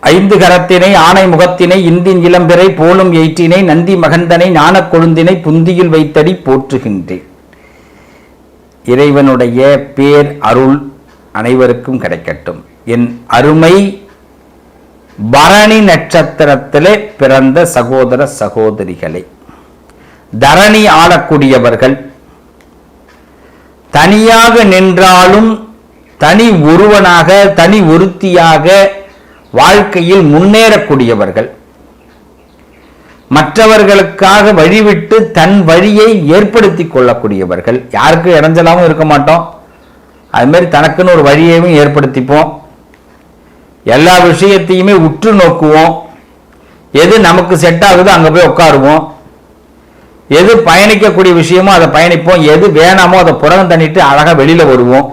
ஐந்து கரத்தினை ஆணை முகத்தினை இந்தின் இளம்பிறை போலும் எயிற்றினை நந்தி மகந்தனை ஞானக் கொழுந்தினை புந்தியில் வைத்தடி போற்றுகின்றேன். இறைவனுடைய பேர் அருள் அனைவருக்கும் கிடைக்கட்டும். என் அருமை பரணி நட்சத்திரத்திலே பிறந்த சகோதர சகோதரிகளை, தரணி ஆளக்கூடியவர்கள், தனியாக நின்றாலும் தனி ஒருவனாக தனி ஒருத்தியாக வாழ்க்கையில் முன்னேறக்கூடியவர்கள், மற்றவர்களுக்காக வழிவிட்டு தன் வழியை ஏற்படுத்தி கொள்ளக்கூடியவர்கள். யாருக்கு இடைஞ்சலாகவும் இருக்க மாட்டோம், அது மாதிரி தனக்குன்னு ஒரு வழியையும் ஏற்படுத்திப்போம். எல்லா விஷயத்தையுமே உற்று நோக்குவோம். எது நமக்கு செட் ஆகுதோ அங்கே போய் உட்காருவோம். எது பயணிக்கக்கூடிய விஷயமோ அதை பயணிப்போம். எது வேணாமோ அதை புறம் தண்ணிட்டு அழகாக வெளியில் வருவோம்.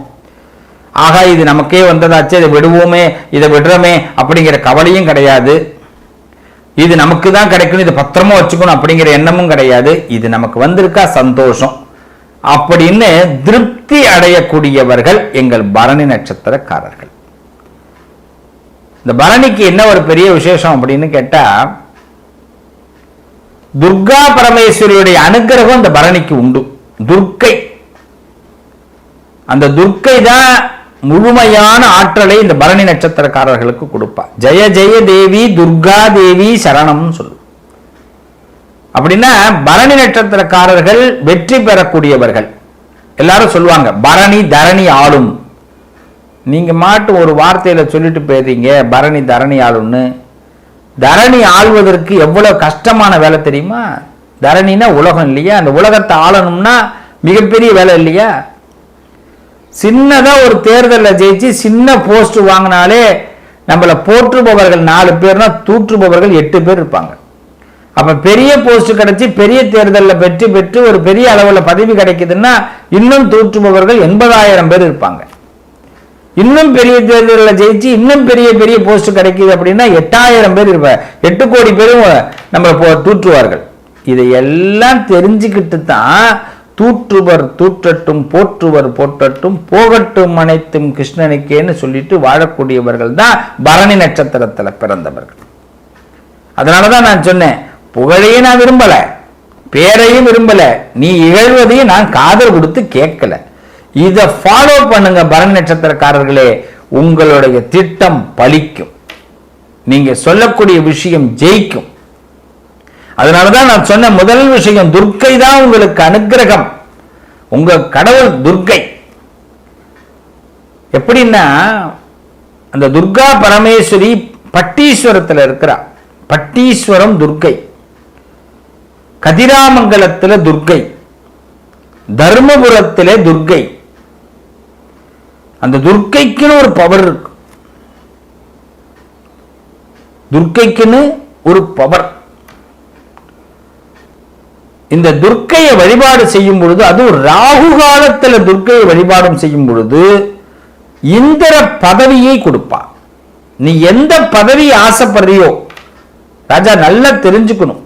ஆகா இது நமக்கே வந்ததாச்சு, இதை விடுவோமே, இதை விடுறோமே அப்படிங்கிற கவலையும் கிடையாது. இது நமக்கு தான் கிடைக்கணும், இதை பத்திரமா வச்சுக்கணும் அப்படிங்கிற எண்ணமும் கிடையாது. இது நமக்கு வந்திருக்கா சந்தோஷம் அப்படின்னு திருப்தி அடையக்கூடியவர்கள் எங்கள் பரணி நட்சத்திரக்காரர்கள். இந்த பரணிக்கு என்ன ஒரு பெரிய விசேஷம் அப்படின்னு கேட்டா, துர்கா பரமேஸ்வரியுடைய அனுகிரகம் இந்த பரணிக்கு உண்டு. துர்க்கை, அந்த துர்க்கை தான் முழுமையான ஆற்றலை இந்த பரணி நட்சத்திரக்காரர்களுக்கு கொடுப்பா. ஜெய ஜெய தேவி துர்கா தேவி சரணம் சொல்லு. அப்படின்னா பரணி நட்சத்திரக்காரர்கள் வெற்றி பெறக்கூடியவர்கள். எல்லாரும் சொல்லுவாங்க பரணி தரணி ஆளும். நீங்க மாட்டு ஒரு வார்த்தையில சொல்லிட்டு போயிருந்தீங்க பரணி தரணி ஆளும்னு. தரணி ஆள்வதற்கு எவ்வளவு கஷ்டமான வேலை தெரியுமா? தரணினா உலகம் இல்லையா? அந்த உலகத்தை ஆளணும்னா மிகப்பெரிய வேலை இல்லையா? சின்னதா ஒரு தேர்தலில் ஜெயிச்சு சின்ன போஸ்ட் வாங்கினாலே நம்மளை போற்றுபவர்கள் 4 பேர்னா தூற்றுபவர்கள் 8 பேர் இருப்பாங்க. அப்ப பெரிய போஸ்ட் கிடைச்சி பெரிய தேர்தலில் வெற்றி பெற்று ஒரு பெரிய அளவில் பதவி கிடைக்குதுன்னா இன்னும் தூற்றுபவர்கள் 80,000 பேர் இருப்பாங்க. இன்னும் பெரிய தேர்தலில் ஜெயிச்சு இன்னும் பெரிய பெரிய போஸ்ட் கிடைக்குது அப்படின்னா 8,000 பேர் இருப்பாங்க. 8 கோடி பேரும் நம்ம தூற்றுவார்கள். இதையெல்லாம் தெரிஞ்சுக்கிட்டு தான் தூற்றுவர் தூற்றட்டும் போற்றுவர் போற்றட்டும் போகட்டும் அனைத்தும் கிருஷ்ணனுக்கேன்னு சொல்லிட்டு வாழக்கூடியவர்கள் தான் பரணி நட்சத்திரத்தில் பிறந்தவர்கள். அதனாலதான் நான் சொன்னேன், புகழையும் நான் விரும்பல, பேரையும் விரும்பல, நீ இகழ்வதையும் நான் காதல் கொடுத்து கேட்கல. இதை ஃபாலோ பண்ணுங்க பரணி நட்சத்திரக்காரர்களே, உங்களுடைய திட்டம் பலிக்கும், நீங்க சொல்லக்கூடிய விஷயம் ஜெயிக்கும். அதனாலதான் நான் சொன்ன முதல் விஷயம், துர்க்கை தான் உங்களுக்கு அனுகிரகம். உங்க கடவுள் துர்க்கை. எப்படின்னா அந்த துர்கா பரமேஸ்வரி பட்டீஸ்வரத்தில் இருக்கிறார். பட்டீஸ்வரம் துர்க்கை, கதிராமங்கலத்தில் துர்க்கை, தர்மபுரத்திலே துர்க்கை. அந்த துர்க்கைக்குன்னு ஒரு பவர் இருக்கு. துர்க்கைக்குன்னு ஒரு பவர். இந்த துர்க்கையை வழிபாடு செய்யும் பொழுது, அது ராகு காலத்தில் துர்க்கையை வழிபாடும் செய்யும் பொழுது இந்திர பதவியை கொடுப்பா. நீ எந்த பதவி ஆசைப்படுறியோ ராஜா, நல்லா தெரிஞ்சுக்கணும்,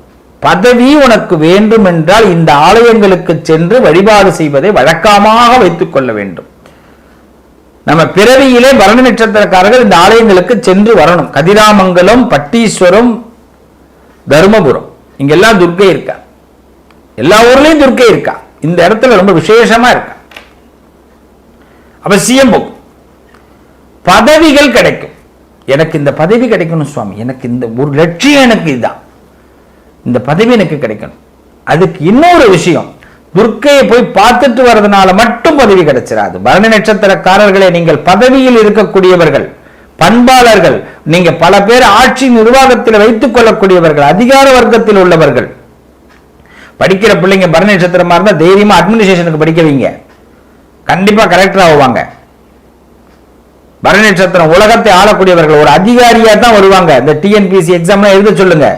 பதவி உனக்கு வேண்டும் என்றால் இந்த ஆலயங்களுக்கு சென்று வழிபாடு செய்வதை வழக்கமாக வைத்துக் கொள்ள வேண்டும். நம்ம பிறவியிலே பரணி நட்சத்திரக்காரர்கள் இந்த ஆலயங்களுக்கு சென்று வரணும். கதிராமங்கலம், பட்டீஸ்வரம், தர்மபுரம், இங்கெல்லாம் துர்க்கை இருக்கா. எல்லா ஊர்லயும் துர்க்கை இருக்கா. இந்த இடத்துல ரொம்ப விசேஷமா இருக்கா. அவசியம் போகும். பதவிகள் கிடைக்கும். எனக்கு இந்த பதவி கிடைக்கணும் சுவாமி, எனக்கு இந்த ஒரு லட்சியம், எனக்கு இதுதான், இந்த பதவி எனக்கு கிடைக்கணும். அதுக்கு இன்னொரு விஷயம், துர்க்கையை போய் பார்த்துட்டு வர்றதுனால மட்டும் பதவி கிடைச்சிடாது. பரணி நட்சத்திரக்காரர்களே, நீங்கள் பதவியில் இருக்கக்கூடியவர்கள், பண்பாளர்கள், நீங்க பல பேர் ஆட்சி நிர்வாகத்தில் வைத்துக் கொள்ளக்கூடியவர்கள், அதிகார வர்க்கத்தில் உள்ளவர்கள். படிக்கிற பிள்ளைங்க பரணி நட்சத்திரமா இருந்தா தைரியமா அட்மினிஸ்ட்ரேஷனுக்கு படிக்க வைங்க, கண்டிப்பா கரெக்டர் ஆவாங்க. பரணி நட்சத்திரம் உலகத்தை ஆளக்கூடியவர்கள், ஒரு அதிகாரியா தான் வருவாங்க. இந்த டிஎன்பிஎஸ்சி எக்ஸாம் எழுத சொல்லுங்க,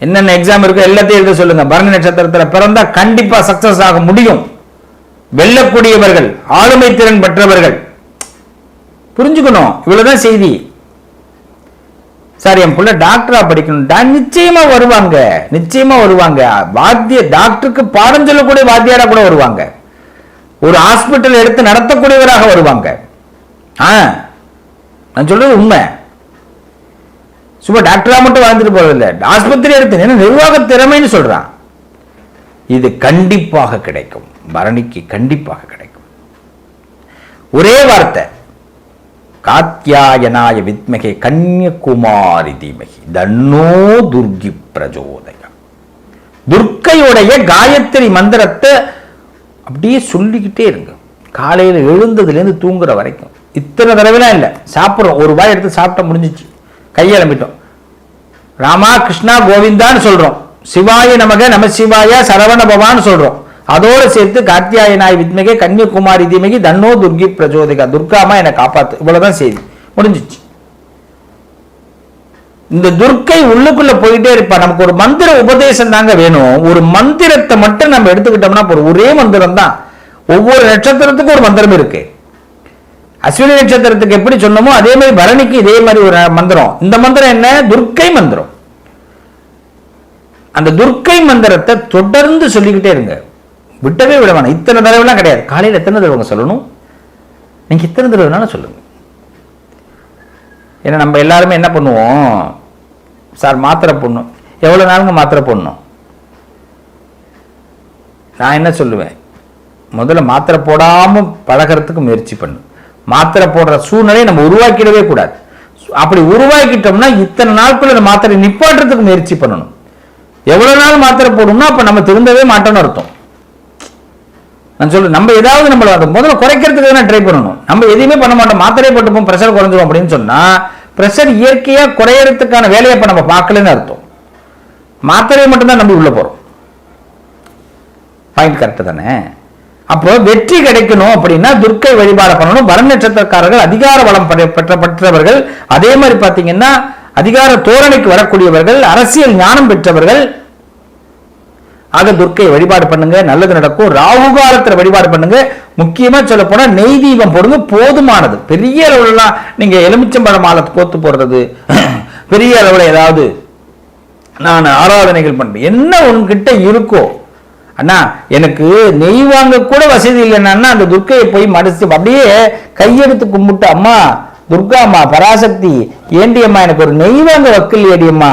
என்னென்ன எக்ஸாம் இருக்கோ எல்லாத்தையும் எழுத சொல்லுங்க. பரணி நட்சத்திரத்தில் பிறந்தா கண்டிப்பா சக்சஸ் ஆக முடியும். வெல்லக்கூடியவர்கள், ஆளுமை திறன் பெற்றவர்கள். புரிஞ்சுக்கணும், இவ்வளவுதான் செய்தி. சார் என் பிள்ளை டாக்டரா படிக்கணும், நிச்சயமா வருவாங்க, நிச்சயமா வருவாங்க. டாக்டருக்கு பாடம் சொல்லக்கூடிய வாத்தியாரா கூட வருவாங்க. ஒரு ஹாஸ்பிட்டல் எடுத்து நடத்தக்கூடியவராக வருவாங்க. நான் சொல்றது உண்மை. சும்மா டாக்டரா மட்டும் வாழ்ந்துட்டு போறதில்லை, ஆஸ்பத்திரி எடுத்து என்ன நிர்வாக திறமைன்னு சொல்றான். இது கண்டிப்பாக கிடைக்கும், பரணிக்கு கண்டிப்பாக கிடைக்கும். ஒரே வார்த்தை, காத்யாயனாய வித்மகே கன்யகுமாரி தீமகி தன்னோ துர்கி பிரஜோதய. துர்க்கையுடைய காயத்ரி மந்திரத்தை அப்படியே சொல்லிக்கிட்டே இருங்க, காலையில் எழுந்ததுலேருந்து தூங்குற வரைக்கும். இத்தனை தடவைலாம் இல்லை, சாப்பிட்றோம், ஒரு வாய் எடுத்து சாப்பிட்டா முடிஞ்சிச்சு, கையெழும்பிட்டோம், ராமா கிருஷ்ணா கோவிந்தான்னு சொல்றோம், சிவாய நமக நம சிவாய சரவண பவான்னு சொல்றோம். அதோடு சேர்த்து காத்யாயனாய் வித்மகே கன்யகுமாரி தீமகி தன்னோ துர்கி பிரஜோதிகா, துர்காமா என்னை காப்பாத்து, இவ்வளவுதான் செய்தி, முடிஞ்சிச்சு. இந்த துர்க்கை உள்ளுக்குள்ள போயிட்டே இருப்பா. நமக்கு ஒரு மந்திர உபதேசம் தாங்க வேணும். ஒரு மந்திரத்தை மட்டும் நம்ம எடுத்துக்கிட்டோம்னா ஒரே மந்திரம் தான். ஒவ்வொரு நட்சத்திரத்துக்கும் ஒரு மந்திரம் இருக்கு. அஸ்வினி நட்சத்திரத்துக்கு எப்படி சொன்னமோ அதே மாதிரி பரணிக்கு இதே மாதிரி ஒரு மந்திரம். இந்த மந்திரம் என்ன? துர்க்கை மந்திரம். அந்த துர்க்கை மந்திரத்தை தொடர்ந்து சொல்லிக்கிட்டே இருங்க, விட்டவே விட வேணாம். இத்தனை தடவைலாம் கிடையாது, காலையில் எத்தனை தடவை சொல்லணும், நீங்க இத்தனை தடவைனாலும் சொல்லுங்க. ஏன்னா நம்ம எல்லாருமே என்ன பண்ணுவோம், சார் மாத்திரை போடணும், எவ்வளோ நாளுங்க மாத்திரை போடணும்? நான் என்ன சொல்லுவேன், முதல்ல மாத்திரை போடாமல் பழகிறதுக்கு முயற்சி பண்ணு. மாத்திரை போடுற சூழ்நிலையை நம்ம உருவாக்கிடவே கூடாது. அப்படி உருவாக்கிட்டோம்னா இத்தனை நாட்கள் அந்த மாத்திரை நிப்பாட்டுறதுக்கு முயற்சி பண்ணணும். எவ்வளோ நாள் மாத்திரை போடணும்னா அப்போ நம்ம திருந்தவே மாட்டோம்னு அர்த்தம். நான் சொல்லுவேன், நம்ம ஏதாவது நம்மளை அதை முதல்ல குறைக்கிறதுக்கு தான் ட்ரை பண்ணணும். நம்ம எதையுமே பண்ண மாட்டோம், மாத்திரையை போட்டுப்போம் ப்ரெஷர் குறைஞ்சிரும் அப்படின்னு சொன்னால் ப்ரெஷர் இயற்கையாக குறையறதுக்கான வேலையை இப்போ நம்ம பார்க்கலன்னு அர்த்தம். மாத்திரையை மட்டும்தான் நம்பி உள்ள போகிறோம். பாயிண்ட் கரெக்டு தானே? அப்போ வெற்றி கிடைக்கணும் அப்படின்னா துர்க்கை வழிபாடு பண்ணணும். பரண நட்சத்திரக்காரர்கள் அதிகார வளம் பெற்றவர்கள், அதே மாதிரி பார்த்தீங்கன்னா அதிகார தோரணைக்கு வரக்கூடியவர்கள், அரசியல் ஞானம் பெற்றவர்கள். ஆக துர்க்கை வழிபாடு பண்ணுங்க, நல்லது நடக்கும். ராகு காலத்தில் வழிபாடு பண்ணுங்க. முக்கியமா சொல்ல போனா நெய் தீபம் போடுங்க, போதுமானது. பெரிய அளவுலாம் நீங்க எலுமிச்சம்பழ மாலை கோத்து போடுறது, பெரிய அளவில் ஏதாவது நான் ஆராதனைகள் பண்றேன், என்ன உன்கிட்ட இருக்கோ. அண்ணா எனக்கு நெய் வாங்க கூட வசதி இல்லைன்னா அந்த துர்க்கையை போய் மடிச்சு அப்படியே கையெடுத்து கும்பிட்டு, அம்மா துர்கா அம்மா பராசக்தி, ஏண்டி அம்மா எனக்கு ஒரு நெய் வாங்க வக்கல் அம்மா,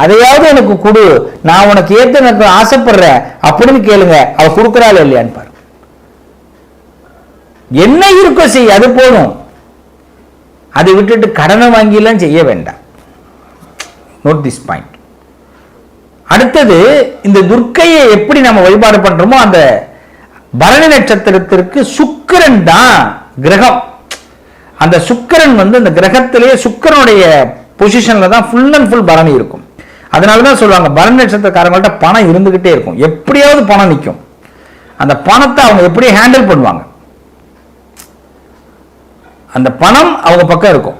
அதையாவது எனக்கு கொடு, நான் உனக்கு ஏற்ற எனக்கு ஆசைப்படுறேன் அப்படின்னு கேளுங்க. அவ கொடுக்குறாள் இல்லையான்னு பாரு. என்ன இருக்கோ செய், அது போதும். அதை விட்டுட்டு கடனை வாங்கிலாம் செய்ய வேண்டாம். Note this point. அடுத்தது, இந்த துர்க்கையை எப்படி நம்ம வழிபாடு பண்றோமோ அந்த பரணி நட்சத்திரத்திற்கு சுக்கிரன் தான் கிரகம். அந்த சுக்கிரன் அந்த கிரகத்திலேயே சுக்கிரனுடைய பொசிஷன்ல தான் ஃபுல் அண்ட் ஃபுல் பரணி இருக்கும். அதனாலதான் சொல்லுவாங்க பரணி நட்சத்திரக்காரங்கள்ட்ட பணம் இருந்துகிட்டே இருக்கும், எப்படியாவது பணம் நிற்கும். அந்த பணத்தை அவங்க எப்படி ஹேண்டில் பண்ணுவாங்க, அந்த பணம் அவங்க பக்கம் இருக்கும்.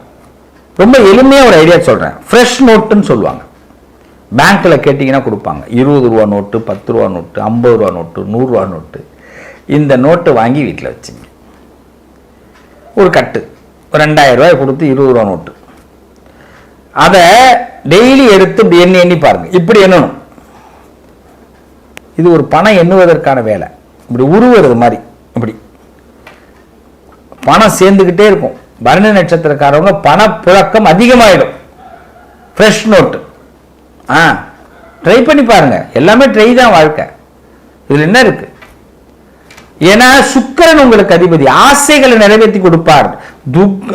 ரொம்ப எளிமையா ஒரு ஐடியா சொல்றேன். ஃப்ரெஷ் நோட்டுன்னு சொல்லுவாங்க. பேங்க்ல கேட்டீங்கன்னா கொடுப்பாங்க. 20 ரூபா நோட்டு, 10 ரூபா நோட்டு, 50 ரூபா நோட்டு, 100 ரூபா நோட்டு. இந்த நோட்டு வாங்கி வீட்டில் வச்சுங்க. ஒரு கட்டு ஒரு 2000 ரூபாய் கொடுத்து 20 ரூபா நோட்டு. அதை டெய்லி எடுத்து இப்படி எண்ணி பாருங்க. இப்படி எண்ணணும். இது ஒரு பணம் எண்ணுவதற்கான வேலை. இப்படி உருவுறது மாதிரி இப்படி பணம் சேர்ந்துக்கிட்டே இருக்கும். பரணி நட்சத்திரக்காரவங்க பணப்புழக்கம் அதிகமாயிடும். ஃப்ரெஷ் நோட்டு ட்ரை பண்ணி பாருங்க. எல்லாமே ட்ரை தான் வாழ்க்கை. இதுல என்ன இருக்கு? ஏன்னா சுக்கிரன் உங்களுக்கு அதிபதி, ஆசைகளை நிறைவேற்றி கொடுப்பார்.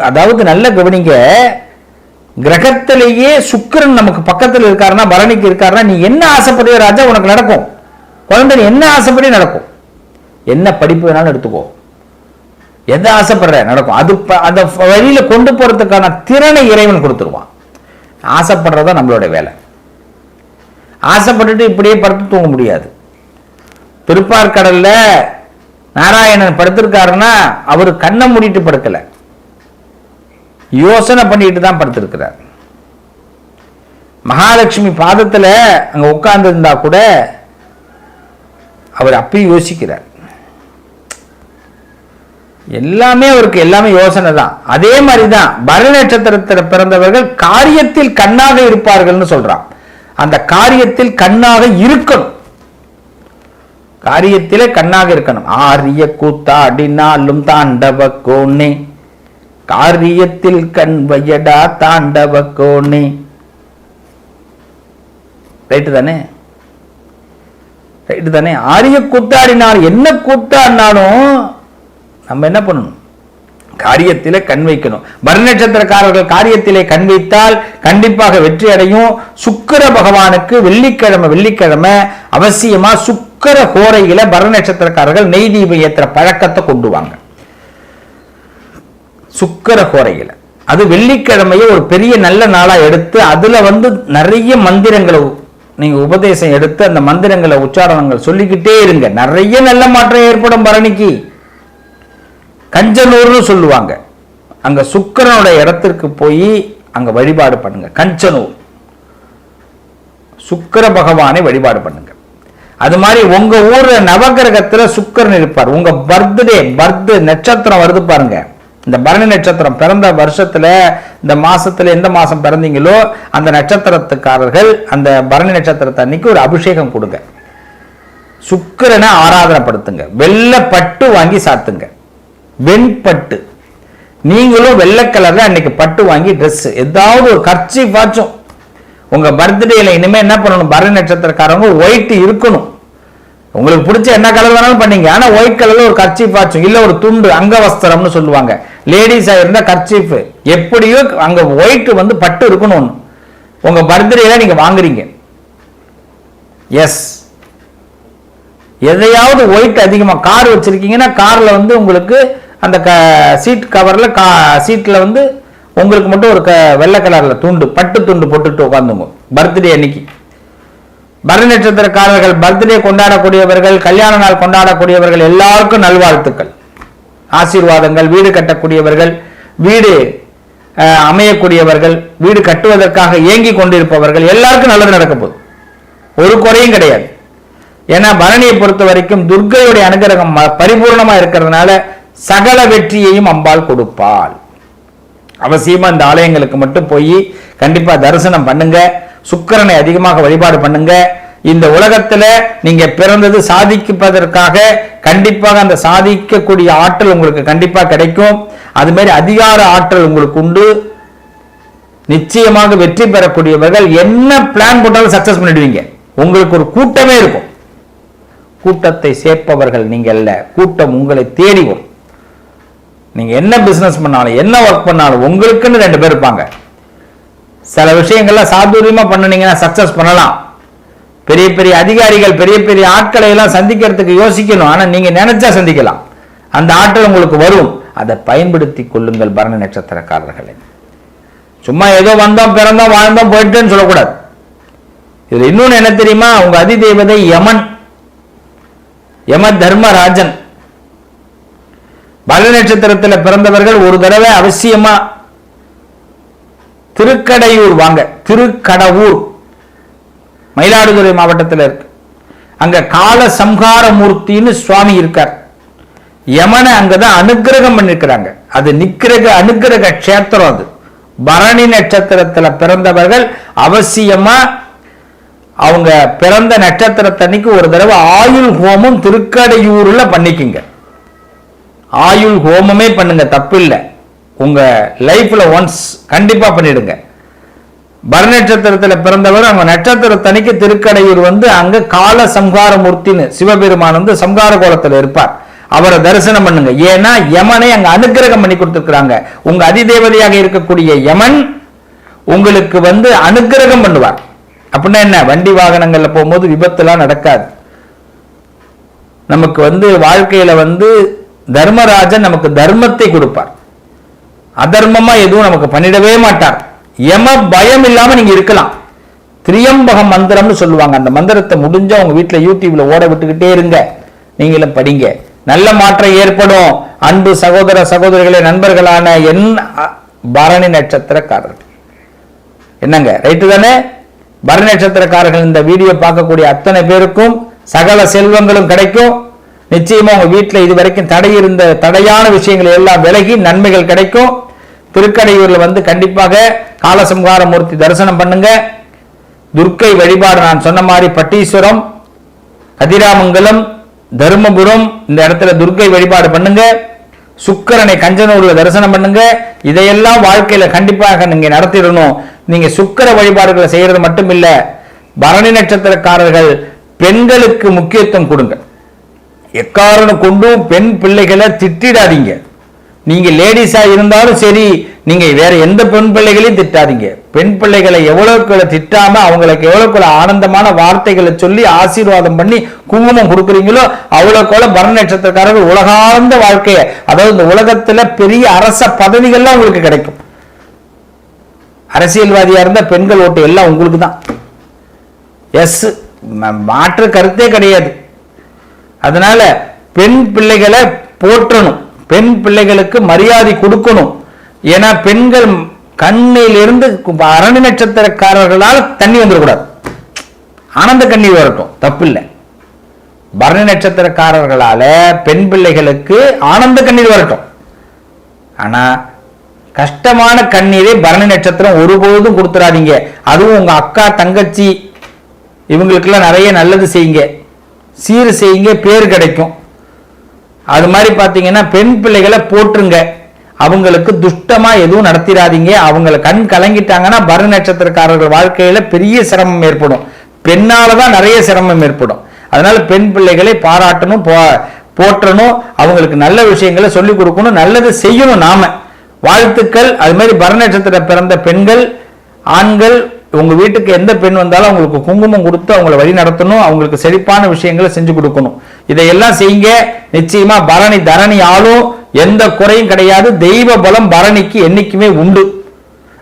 அதாவது நல்ல கவனிங்க, கிரகத்திலேயே சுக்கிரன் நமக்கு பக்கத்தில் இருக்காருன்னா, பரணிக்கு இருக்காருன்னா, நீ என்ன ஆசைப்படுற ராஜா உனக்கு நடக்கும். குழந்தை என்ன ஆசைப்படி நடக்கும். என்ன படிப்பு வேணாலும் எடுத்துக்கோ, எதை ஆசைப்படுற நடக்கும். அது அந்த வழியில கொண்டு போறதுக்கான திறனை இறைவன் கொடுத்துருவான். ஆசைப்படுறதா நம்மளோட வேலை. ஆசைப்பட்டுட்டு இப்படியே படுத்து தூங்க முடியாது. திருப்பார்கடல்ல நாராயணன் படுத்திருக்காருன்னா அவர் கண்ணை மூடிட்டு படுக்கல, யோசனை பண்ணிட்டு தான் படுத்திருக்கிறார். மகாலட்சுமி பாதத்துல அங்க உட்கார்ந்து இருந்தா கூட அவர் அப்பயும் யோசிக்கிறார். எல்லாமே அவருக்கு எல்லாமே யோசனை தான். அதே மாதிரிதான் பரணி நட்சத்திரத்தில் பிறந்தவர்கள் காரியத்தில் கண்ணாக இருப்பார்கள்னு சொல்றான். அந்த காரியத்தில் கண்ணாக இருக்கணும். காரியத்திலே கண்ணாக இருக்கணும். ஆரிய கூத்தாடினாலும் தாண்டவ கோணே, காரியத்தில் கண் வையடா தாண்டவ கோணே. ரைட்டு தானே? ரைட்டு தானே? ஆரிய கூத்தாடினாலும் என்ன கூத்தாடினாலும் நம்ம என்ன பண்ணணும்? காரியத்திலே கண் வைக்கணும். பரணி நட்சத்திரக்காரர்கள் காரியத்திலே கண் வைத்தால் கண்டிப்பாக வெற்றி அடையும். சுக்கிர பகவானுக்கு வெள்ளிக்கிழமை அவசியமா சுக்கிர கோரையில பரணி நட்சத்திரக்காரர்கள் நெய் தீபம் ஏத்துற பழக்கத்தை கொண்டு வாங்க. சுக்கிர கோரையில அது வெள்ளிக்கிழமையை ஒரு பெரிய நல்ல நாளா எடுத்து அதுல நிறைய மந்திரங்களை நீங்க உபதேசம் எடுத்து அந்த மந்திரங்களை உச்சாரணங்கள் சொல்லிக்கிட்டே இருங்க. நிறைய நல்ல மாற்றம் ஏற்படும். பரணிக்கு கஞ்சனூர்னு சொல்லுவாங்க. அங்க சுக்கிரனுடைய இடத்திற்கு போய் அங்க வழிபாடு பண்ணுங்க. கஞ்சனூர் சுக்கிர பகவானை வழிபாடு பண்ணுங்க. அது மாதிரி உங்க ஊர்ல நவகிரகத்துல சுக்கிரன் இருப்பார். உங்க பர்த்டே நட்சத்திரம் வருது பாருங்க. இந்த பரணி நட்சத்திரம் பிறந்த வருஷத்துல இந்த மாசத்துல எந்த மாசம் பிறந்தீங்களோ அந்த நட்சத்திரத்துக்காரர்கள் அந்த பரணி நட்சத்திரத்தை அன்னைக்கு ஒரு அபிஷேகம் கொடுங்க. சுக்கிரனை ஆராதனைப்படுத்துங்க. வெள்ளை பட்டு வாங்கி சாத்துங்க. வெண்பட்டு. நீங்களும் வெள்ளை கலர்ல அன்னைக்கு பட்டு வாங்கி ட்ரெஸ் ஏதாவது ஒரு கர்ச்சீஃப் ஆச்சும் உங்க பர்த்டேல இனிமே என்ன பண்ணணும்? பரணி நட்சத்திரக்காரங்க ஒயிட் இருக்கணும். உங்களுக்கு பிடிச்ச என்ன கலர் வேணாலும் பண்ணீங்க. ஆனா ஒயிட் கலர்ல ஒரு கர்ச்சீஃப் ஆச்சும் இல்ல ஒரு துண்டு அங்கவஸ்திரம்னு சொல்லுவாங்க. லேடிஸா இருந்தா கர்ச்சீஃப் எப்படியோ அங்க ஒயிட் பட்டு இருக்கணும். உங்க பர்த்டேல நீங்க வாங்குறீங்க. எஸ், எதையாவது ஒயிட் அதிகமா கார் வச்சிருக்கீங்கன்னா கார்ல உங்களுக்கு அந்த சீட் கவர்ல சீட்ல உங்களுக்கு மட்டும் ஒரு வெள்ளை கலர்ல பட்டு துண்டு போட்டுட்டு உட்காந்துங்க பர்த்டே அன்னைக்கு. பரணி நட்சத்திரக்காரர்கள் பர்த்டே கொண்டாடக்கூடியவர்கள், கல்யாண நாள் கொண்டாடக்கூடியவர்கள் எல்லாருக்கும் நல்வாழ்த்துக்கள், ஆசீர்வாதங்கள். வீடு கட்டக்கூடியவர்கள், வீடு அமையக்கூடியவர்கள், வீடு கட்டுவதற்காக ஏங்கி கொண்டிருப்பவர்கள் எல்லாருக்கும் நல்லது நடக்க போகுது. ஒரு குறையும் கிடையாது. ஏன்னா பரணியை பொறுத்த வரைக்கும் துர்க்கையுடைய அனுகிரகம் பரிபூர்ணமா இருக்கிறதுனால சகல வெற்றியையும் அம்பாள் கொடுப்பாள். அவசியமா இந்த ஆலயங்களுக்கு மட்டும் போய் கண்டிப்பா தரிசனம் பண்ணுங்க. சுக்கிரனை அதிகமாக வழிபாடு பண்ணுங்க. இந்த உலகத்துல நீங்க பிறந்தது சாதிப்பதற்காக கண்டிப்பாக அந்த சாதிக்கக்கூடிய ஆற்றல் உங்களுக்கு கண்டிப்பா கிடைக்கும். அது மாதிரி அதிகார ஆற்றல் உங்களுக்கு உண்டு. நிச்சயமாக வெற்றி பெறக்கூடியவர்கள். என்ன பிளான் போட்டாலும் சக்சஸ் பண்ணிடுவீங்க. உங்களுக்கு ஒரு கூட்டமே இருக்கும். கூட்டத்தை சேர்ப்பவர்கள் நீங்க அல்ல, கூட்டம் உங்களை தேடி வரும். நீங்க என்ன பிசினஸ் பண்ணாலும் என்ன ஒர்க் பண்ணாலும் உங்களுக்குன்னு 2 பேர் இருப்பாங்க. சில விஷயங்கள்ல சாதுரியமா பண்ணீங்கன்னா சக்சஸ் பண்ணலாம். பெரிய பெரிய அதிகாரிகள் பெரிய பெரிய ஆட்களை எல்லாம் சந்திக்கிறதுக்கு யோசிக்கணும். ஆனா நீங்க நினைச்சா சந்திக்கலாம். அந்த ஆற்றல் உங்களுக்கு வரும். அதை பயன்படுத்தி கொள்ளுங்கள் பரணி நட்சத்திரக்காரர்களே. சும்மா ஏதோ வந்தோம் பிறந்தோம் வாழ்ந்தோம் போயிட்டேன்னு சொல்லக்கூடாது. இதுல இன்னொன்னு என்ன தெரியுமா? உங்க அதிதேவதை யமன், யம தர்மராஜன். பரணி நட்சத்திரத்தில் பிறந்தவர்கள் ஒரு தடவை அவசியமா திருக்கடையூர் வாங்க. திருக்கடவூர் மயிலாடுதுறை மாவட்டத்தில் இருக்கு. அங்க கால சம்ஹாரமூர்த்தின்னு சுவாமி இருக்கார். யமனை அங்கதான் அனுகிரகம் பண்ணிருக்கிறாங்க. அது நிக்கிரக அனுகிரக கஷேத்திரம். அது பரணி நட்சத்திரத்தில் பிறந்தவர்கள் அவசியமா அவங்க பிறந்த நட்சத்திரத்தன்னைக்கு ஒரு தடவை ஆயுள் ஹோமம் திருக்கடையூர்ல பண்ணிக்குங்க. ஆயுள் ஹோமமே பண்ணுங்க, தப்பு இல்லை. உங்க லைஃப்ல ஒன்ஸ் கண்டிப்பா பண்ணிடுங்க. பரணி நட்சத்திரத்தில் பிறந்தவர் அவங்க நட்சத்திரத்தன்னைக்கு திருக்கடையூர் அங்க கால சம்ஹாரமூர்த்தின்னு சிவபெருமான் சம்ஹார கோலத்தில் இருப்பார். அவரை தரிசனம் பண்ணுங்க. ஏன்னா யமனை அங்க அனுகிரகம் பண்ணி கொடுத்திருக்கிறாங்க. உங்க அதிதேவதையாக இருக்கக்கூடிய யமன் உங்களுக்கு அனுகிரகம் பண்ணுவார். அப்படின்னா என்ன? வண்டி வாகனங்கள்ல போகும்போது விபத்துலாம் நடக்காது. நமக்கு வாழ்க்கையில தர்மராஜன் நமக்கு தர்மத்தை கொடுப்பார். அதர்மமா எதுவும் நமக்கு பண்ணிடவே மாட்டார். யம பயம் இல்லாம நீங்க இருக்கலாம். திரியம்பக மந்திரம்னு சொல்லுவாங்க. அந்த மந்திரத்தை முடிஞ்சா உங்க வீட்டுல யூடியூப்ல ஓட விட்டுக்கிட்டே இருங்க. நீங்களும் படிங்க. நல்ல மாற்றம் ஏற்படும். அன்பு சகோதர சகோதரிகளே, நண்பர்களான என் பரணி நட்சத்திரக்காரர்கள் என்னங்க ரைட்டு தானே? பரணி நட்சத்திரக்காரர்கள் இந்த வீடியோ பார்க்கக்கூடிய அத்தனை பேருக்கும் சகல செல்வங்களும் கிடைக்கும். நிச்சயமா உங்க வீட்டுல இதுவரைக்கும் தடையான விஷயங்கள் எல்லாம் விலகி நன்மைகள் கிடைக்கும். திருக்கடையூர்ல கண்டிப்பாக காலசம்ஹாரமூர்த்தி தரிசனம் பண்ணுங்க. துர்க்கை வழிபாடு நான் சொன்ன மாதிரி பட்டீஸ்வரம், கதிராமங்கலம், தருமபுரம் இந்த இடத்துல துர்க்கை வழிபாடு பண்ணுங்க. சுக்கிரனை கஞ்சனூர்ல தரிசனம் பண்ணுங்க. இதையெல்லாம் வாழ்க்கையில கண்டிப்பாக நீங்க நடத்திடணும். நீங்க சுக்கிர வழிபாடுகளை செய்யறது மட்டும் இல்ல, பரணி நட்சத்திரக்காரர்கள் பெண்களுக்கு முக்கியத்துவம் கொடுங்க. எக்காரணம் கொண்டும் பெண் பிள்ளைகளை திட்டிடாதீங்க. நீங்க லேடிஸா இருந்தாலும் சரி, நீங்க வேற எந்த பெண் பிள்ளைகளையும் திட்டாதீங்க. பெண் பிள்ளைகளை எவ்வளவுக்குள்ள திட்டாம அவங்களுக்கு எவ்வளவுக்குள்ள ஆனந்தமான வார்த்தைகளை சொல்லி ஆசீர்வாதம் பண்ணி குங்குமம் கொடுக்குறீங்களோ அவ்வளவுக்குள்ள பரணி நட்சத்திரக்காரர்கள் உலகார்ந்த வாழ்க்கைய, அதாவது இந்த உலகத்துல பெரிய அரச பதவிகள்லாம் உங்களுக்கு கிடைக்கும். அரசியல்வாதியா இருந்த பெண்கள் ஓட்டு எல்லாம் உங்களுக்கு தான். எஸ், மாற்று கருத்தே கிடையாது. அதனால பெண் பிள்ளைகளை போற்றணும், பெண் பிள்ளைகளுக்கு மரியாதை கொடுக்கணும். ஏன்னா பெண்கள் கண்ணிலிருந்து பரணி நட்சத்திரக்காரர்களால் தண்ணி வந்துடக்கூடாது, ஆனந்த கண்ணீர் வரட்டும், தப்பு இல்லை. பரணி நட்சத்திரக்காரர்களால பெண் பிள்ளைகளுக்கு ஆனந்த கண்ணீர் வரட்டும். ஆனா கஷ்டமான கண்ணீரை பரணி நட்சத்திரம் ஒருபோதும் கொடுத்துடாதீங்க. அதுவும் உங்க அக்கா தங்கச்சி இவங்களுக்கெல்லாம் நிறைய நல்லது செய்யுங்க, சீர் செய்யுங்க, பேர் கிடைக்கும். அது மாதிரி பார்த்தீங்கன்னா பெண் பிள்ளைகளை போற்றுங்க, அவங்களுக்கு துஷ்டமா எதுவும் நடத்திடாதீங்க. அவங்களை கண் கலங்கிட்டாங்கன்னா பரணி நட்சத்திரக்காரர்கள் வாழ்க்கையில பெரிய சிரமம் ஏற்படும், பெண்ணாலதான் நிறைய சிரமம் ஏற்படும். அதனால பெண் பிள்ளைகளை பாராட்டணும், போற்றணும், அவங்களுக்கு நல்ல விஷயங்களை சொல்லிக் கொடுக்கணும், நல்லது செய்யணும். நாம வாழ்த்துக்கள். அது மாதிரி பரணி நட்சத்திர பிறந்த பெண்கள் ஆண்கள் உங்க வீட்டுக்கு எந்த பெண் வந்தாலும் அவங்களுக்கு குங்குமம் கொடுத்து அவங்களை வழி நடத்தணும், அவங்களுக்கு செழிப்பான விஷயங்களை செஞ்சு கொடுக்கணும். இதையெல்லாம் செய்யுங்க. நிச்சயமா பரணி தரணி ஆளும், எந்த குறையும் கிடையாது. தெய்வ பலம் பரணிக்கு என்னைக்குமே உண்டு.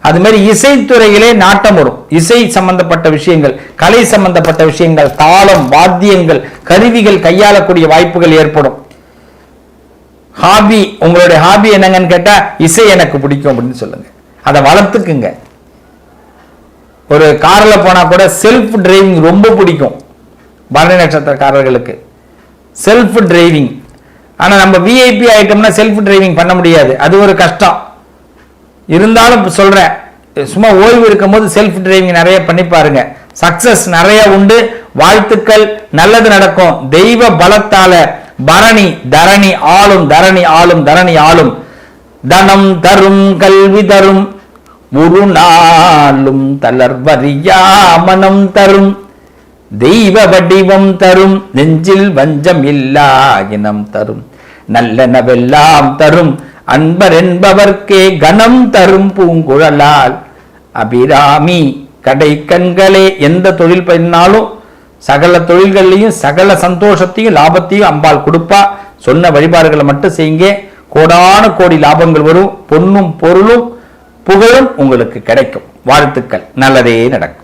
அது மாதிரி இசைத்துறையிலே நாட்டம் வரும். இசை சம்பந்தப்பட்ட விஷயங்கள், கலை சம்பந்தப்பட்ட விஷயங்கள், தாளம், வாத்தியங்கள், கருவிகள் கையாளக்கூடிய வாய்ப்புகள் ஏற்படும். ஹாபி, உங்களுடைய ஹாபி என்னங்கன்னு கேட்டா இசை எனக்கு பிடிக்கும் அப்படின்னு சொல்லுங்க, அதை வளர்த்துக்குங்க. ஒரு கார்ல போனா கூட செல்ஃப் டிரைவிங் ரொம்ப பிடிக்கும் பரணி நட்சத்திரக்காரர்களுக்கு, செல்ஃப் டிரைவிங். ஆனா நம்ம விஐபி ஆயிட்டோம்னா செல்ஃப் டிரைவிங் பண்ண முடியாது, அது ஒரு கஷ்டம். இருந்தாலும் சொல்றேன், சும்மா ஓய்வு இருக்கும் போது செல்ஃப் டிரைவிங் நிறைய பண்ணி பாருங்க, சக்சஸ் நிறைய உண்டு. வாழ்த்துக்கள், நல்லது நடக்கும். தெய்வ பலத்தால பரணி தரணி ஆளும், தரணி ஆளும், தரணி ஆளும். தனம் தரும், கல்வி தரும், ஒரு நாளும் தளர்வறியா மனம் தரும், தெய்வ வடிவம் தரும், நெஞ்சில் வஞ்சம் இல்லா இனம் தரும், நல்லனவெல்லாம் தரும், அன்பர் என்பவர்க்கே கணம் தரும் பூங்குழலால் அபிராமி கடை கண்களே. எந்த தொழில் பண்ணினாலும் சகல தொழில்கள்லையும் சகல சந்தோஷத்தையும் லாபத்தையும் அம்பாள் கொடுப்பா. சொன்ன வழிபாடுகளை மட்டும் செய்யுங்க, கோடான கோடி லாபங்கள் வரும். பொன்னும் பொருளும் புகழும் உங்களுக்கு கிடைக்கும். வாழ்த்துக்கள், நல்லதே நடக்கும்.